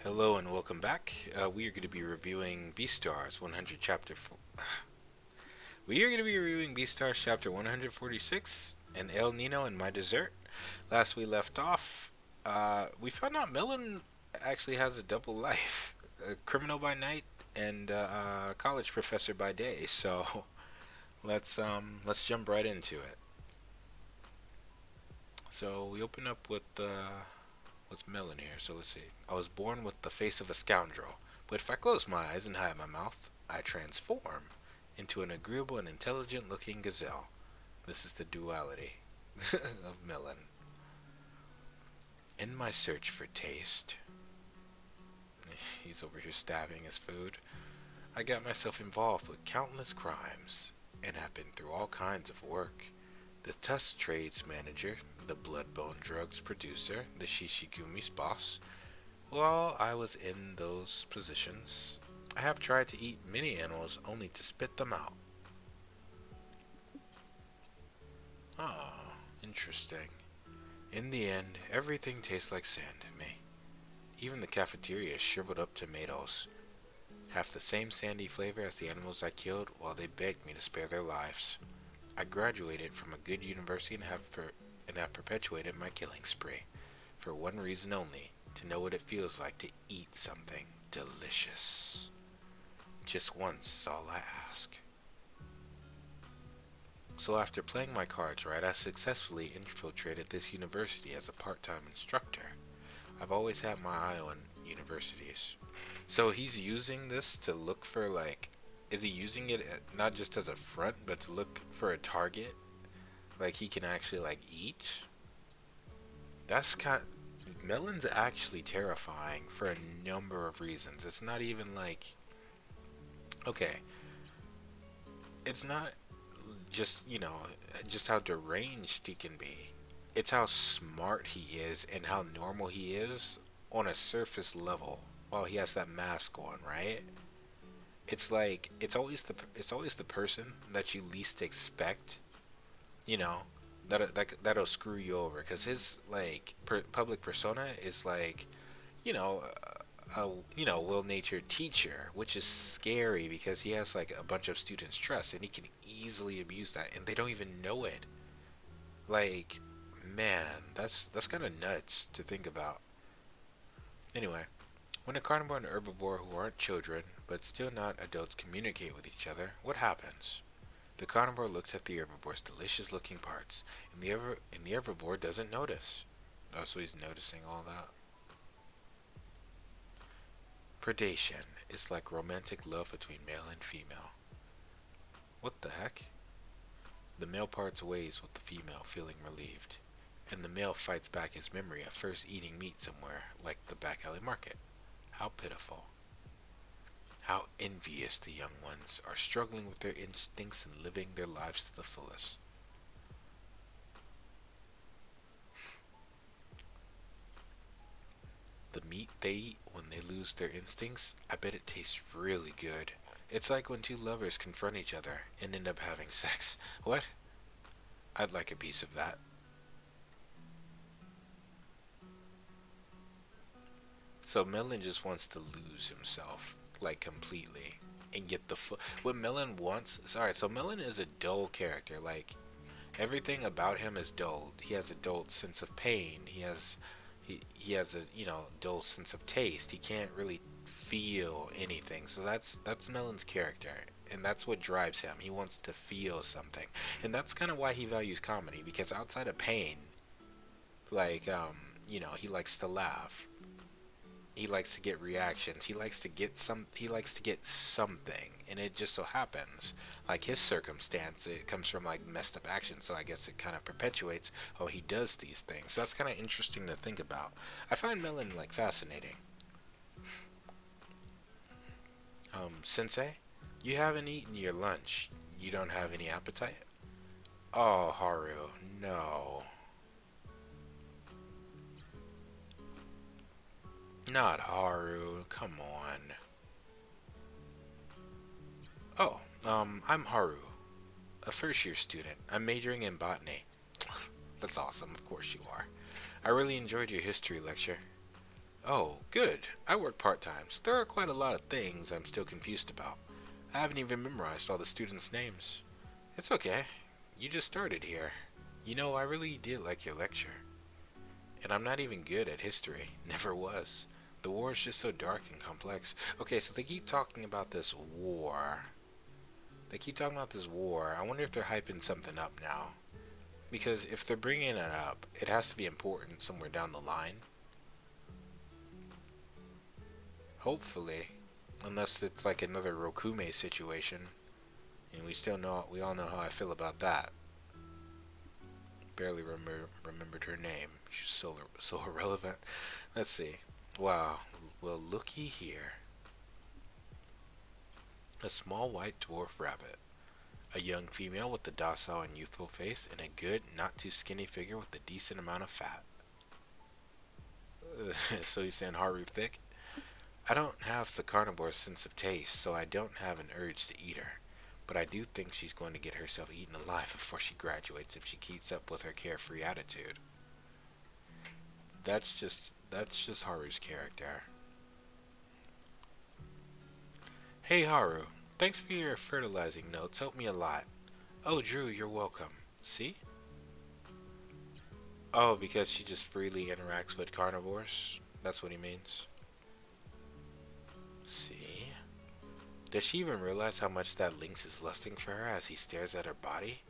Hello and welcome back. We are going to be reviewing Beastars 100 chapter. We are going to be reviewing Beastars chapter 146 and El Nino and My Dessert. Last we left off, we found out Melon actually has a double life: a criminal by night and a college professor by day. So let's jump right into it. So we open up with Melon here. So let's see. I was born with the face of a scoundrel, but if I close my eyes and hide my mouth, I transform into an agreeable and intelligent looking gazelle. This is the duality of Melon. In my search for taste, he's over here stabbing his food. I got myself involved with countless crimes and have been through all kinds of work. The Tusk Trades manager, the Bloodbone Drugs producer, the Shishigumi's boss. While I was in those positions, I have tried to eat many animals only to spit them out. Ah, interesting. In the end, everything tastes like sand to me. Even the cafeteria is shriveled up tomatoes. Half the same sandy flavor as the animals I killed while they begged me to spare their lives. I graduated from a good university and have perpetuated my killing spree, for one reason only: to know what it feels like to eat something delicious. Just once is all I ask. So after playing my cards right, I successfully infiltrated this university as a part-time instructor. I've always had my eye on universities. So he's using this to look for, like, is he using it not just as a front, but to look for a target? Like he can actually, like, eat? That's kind. Melon's actually terrifying for a number of reasons. It's not even like, okay, it's not just, just how deranged he can be. It's how smart he is and how normal he is on a surface level while he has that mask on, right? It's like it's always the person that you least expect, you know, that'll screw you over because his like public persona is like, you know, well-natured teacher, which is scary because he has like a bunch of students' trust and he can easily abuse that and they don't even know it. Like, man, that's kind of nuts to think about. Anyway, when a carnivore and herbivore who aren't children but still not adults communicate with each other, what happens? The carnivore looks at the herbivore's delicious-looking parts, and the herbivore doesn't notice. Oh, so he's noticing all that. Predation is like romantic love between male and female. What the heck? The male parts ways with the female, feeling relieved, and the male fights back his memory of first eating meat somewhere, like the back alley market. How pitiful. How envious the young ones are struggling with their instincts and living their lives to the fullest. The meat they eat when they lose their instincts, I bet it tastes really good. It's like when two lovers confront each other and end up having sex. What? I'd like a piece of that. So Melon just wants to lose himself, like completely, and get what Melon wants. Sorry, so Melon is a dull character. Like everything about him is dull. He has a dull sense of pain. He has a dull sense of taste. He can't really feel anything. So that's Melon's character, and that's what drives him. He wants to feel something, and that's kind of why he values comedy, because outside of pain, like he likes to laugh. He likes to get reactions. He likes to get something, and it just so happens like his circumstance, it comes from like messed up action, so I guess it kind of perpetuates how he does these things. So that's kind of interesting to think about. I find Melon like fascinating. Sensei, you haven't eaten your lunch. You don't have any appetite? Oh, Haru, no. Not Haru, come on. Oh, I'm Haru, a first year student. I'm majoring in botany. That's awesome, of course you are. I really enjoyed your history lecture. Oh, good. I work part-time, so there are quite a lot of things I'm still confused about. I haven't even memorized all the students' names. It's okay. You just started here. You know, I really did like your lecture. And I'm not even good at history. Never was. The war is just so dark and complex. Okay, so they keep talking about this war. They keep talking about this war. I wonder if they're hyping something up now. Because if they're bringing it up, it has to be important somewhere down the line. Hopefully. Unless it's like another Rokume situation. And we all know how I feel about that. Barely remembered her name. She's so irrelevant. Let's see. Wow. Well, looky here. A small white dwarf rabbit. A young female with a docile and youthful face, and a good, not too skinny figure with a decent amount of fat. So you saying Haru thick? I don't have the carnivore's sense of taste, so I don't have an urge to eat her. But I do think she's going to get herself eaten alive before she graduates if she keeps up with her carefree attitude. That's just Haru's character. Hey Haru, thanks for your fertilizing notes. Helped me a lot. Oh Drew, you're welcome. See? Oh, because she just freely interacts with carnivores? That's what he means. See? Does she even realize how much that lynx is lusting for her as he stares at her body?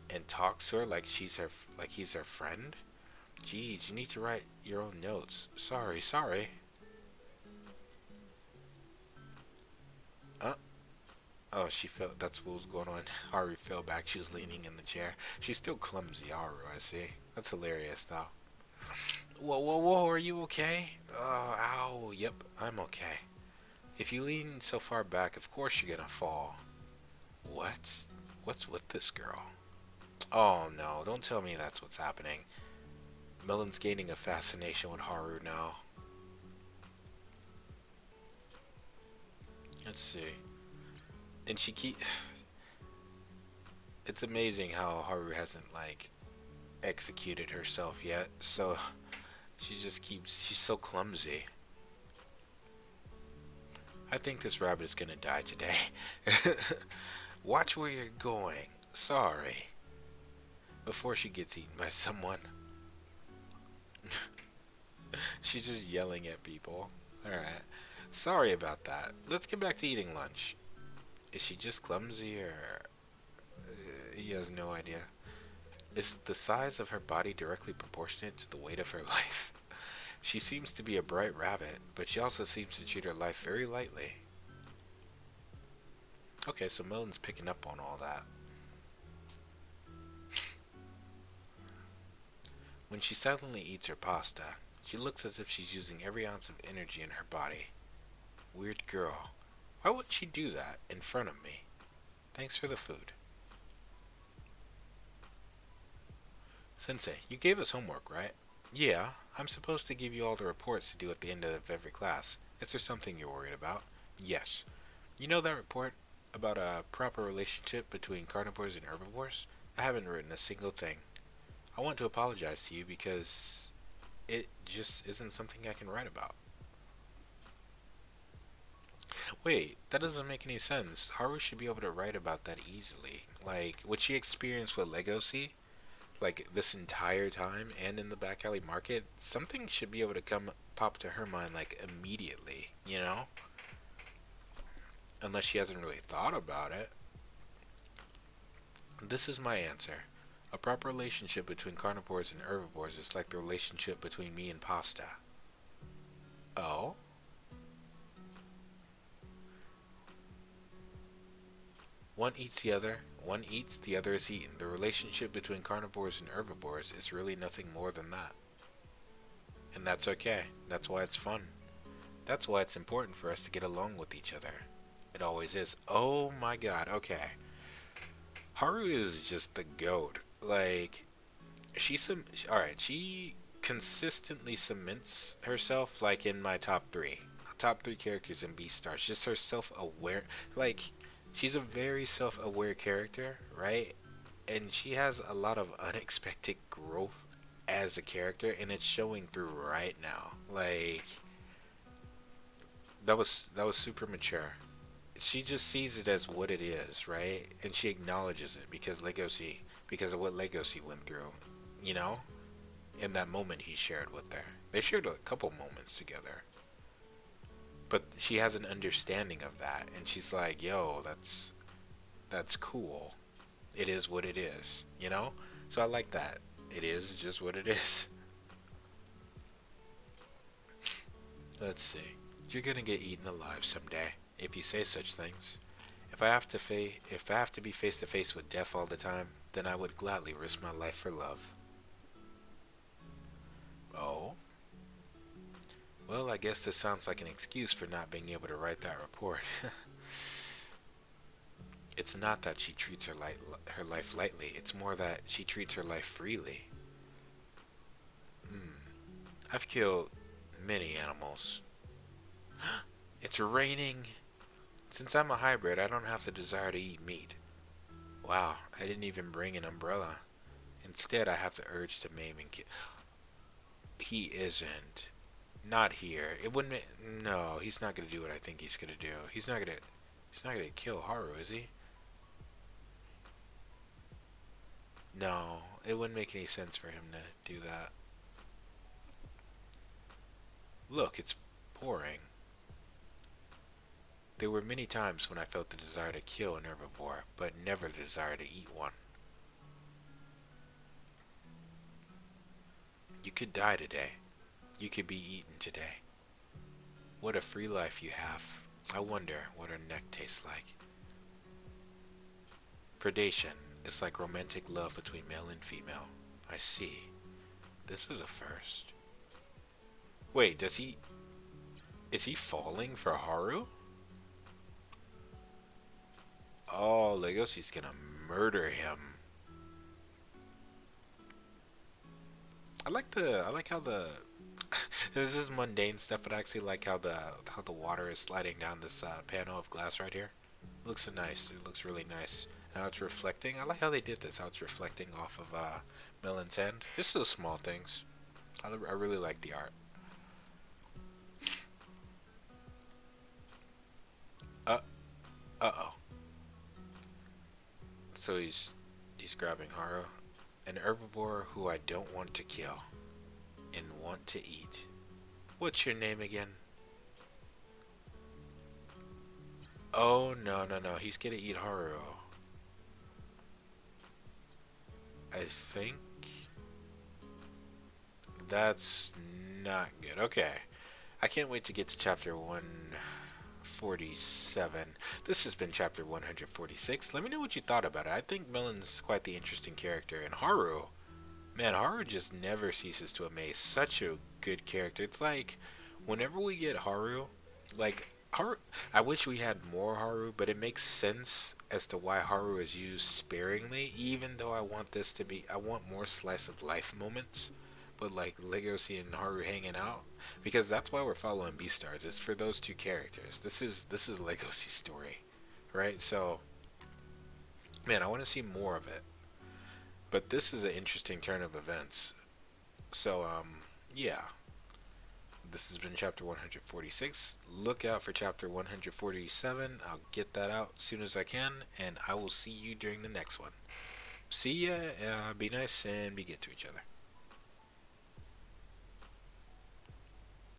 And talks to her like he's her friend? Geez, you need to write your own notes. Sorry. Uh, oh, she fell. That's what was going on. Haru fell back. She was leaning in the chair. She's still clumsy, Haru, I see. That's hilarious, though. Whoa, are you okay? Ow, yep, I'm okay. If you lean so far back, of course you're gonna fall. What? What's with this girl? Oh no, don't tell me that's what's happening. Melon's gaining a fascination with Haru now. Let's see. And she keep. It's amazing how Haru hasn't, like, executed herself yet, so she just keeps. She's so clumsy. I think this rabbit is gonna die today. Watch where you're going. Sorry. Before she gets eaten by someone. She's just yelling at people. Alright. Sorry about that. Let's get back to eating lunch. Is she just clumsy or... he has no idea. Is the size of her body directly proportionate to the weight of her life? She seems to be a bright rabbit, but she also seems to treat her life very lightly. Okay, so Melon's picking up on all that. When she silently eats her pasta, she looks as if she's using every ounce of energy in her body. Weird girl. Why would she do that in front of me? Thanks for the food. Sensei, you gave us homework, right? Yeah, I'm supposed to give you all the reports to do at the end of every class. Is there something you're worried about? Yes. You know that report about a proper relationship between carnivores and herbivores? I haven't written a single thing. I want to apologize to you because it just isn't something I can write about. Wait, that doesn't make any sense. Haru should be able to write about that easily. Like, what she experienced with Legacy, like this entire time and in the back alley market, something should be able to pop to her mind like immediately, you know? Unless she hasn't really thought about it. This is my answer. A proper relationship between carnivores and herbivores is like the relationship between me and pasta. Oh? One eats the other, one eats, the other is eaten. The relationship between carnivores and herbivores is really nothing more than that. And that's okay. That's why it's fun. That's why it's important for us to get along with each other. It always is. Oh my god, okay. Haru is just the goat. Like, alright, she consistently cements herself, like, in my top three. Top three characters in Beastars. Just her self-aware, like, she's a very self-aware character, right? And she has a lot of unexpected growth as a character, and it's showing through right now. Like that was super mature. She just sees it as what it is, right? And she acknowledges it because of what Legacy went through, you know? In that moment he shared with her. They shared a couple moments together. But she has an understanding of that, and she's like, "Yo, that's cool. It is what it is," you know? So I like that. It is just what it is. Let's see. You're gonna get eaten alive someday if you say such things. If I have to be face to face with death all the time, then I would gladly risk my life for love. Oh? Well, I guess this sounds like an excuse for not being able to write that report. It's not that she treats her life lightly, it's more that she treats her life freely. Hmm. I've killed many animals. It's raining. Since I'm a hybrid, I don't have the desire to eat meat. Wow, I didn't even bring an umbrella. Instead, I have the urge to maim and kill. He isn't. Not here. It wouldn't. No, he's not gonna do what I think he's gonna do. He's not gonna. He's not gonna kill Haru, is he? No, it wouldn't make any sense for him to do that. Look, it's pouring. There were many times when I felt the desire to kill an herbivore, but never the desire to eat one. You could die today. You could be eaten today. What a free life you have. I wonder what her neck tastes like. Predation is like romantic love between male and female. I see. This is a first. Wait, is he falling for Haru? Oh, Legosi's gonna murder him. I like how the this is mundane stuff, but I actually like how the water is sliding down this panel of glass right here. It looks so nice. It looks really nice. Now it's reflecting. I like how they did this. How it's reflecting off of Melon's hand. Just those small things. I really like the art. Uh oh. So he's grabbing Haru, an herbivore who I don't want to kill and want to eat. What's your name again? Oh, no, no, no. He's gonna eat Haru. I think that's not good. Okay. I can't wait to get to chapter 147. This has been chapter 146. Let me know what you thought about it. I think Melon's quite the interesting character. And Haru, man, Haru just never ceases to amaze. Such a good character. It's like, whenever we get Haru, like, Haru, I wish we had more Haru, but it makes sense as to why Haru is used sparingly, even though I want more slice of life moments, but like Legacy and Haru hanging out, because that's why we're following Beastars. It's for those two characters. This is Legacy's story, right? So, man, I want to see more of it. But this is an interesting turn of events. So, yeah. This has been chapter 146. Look out for chapter 147. I'll get that out as soon as I can, and I will see you during the next one. See ya, be nice, and be good to each other.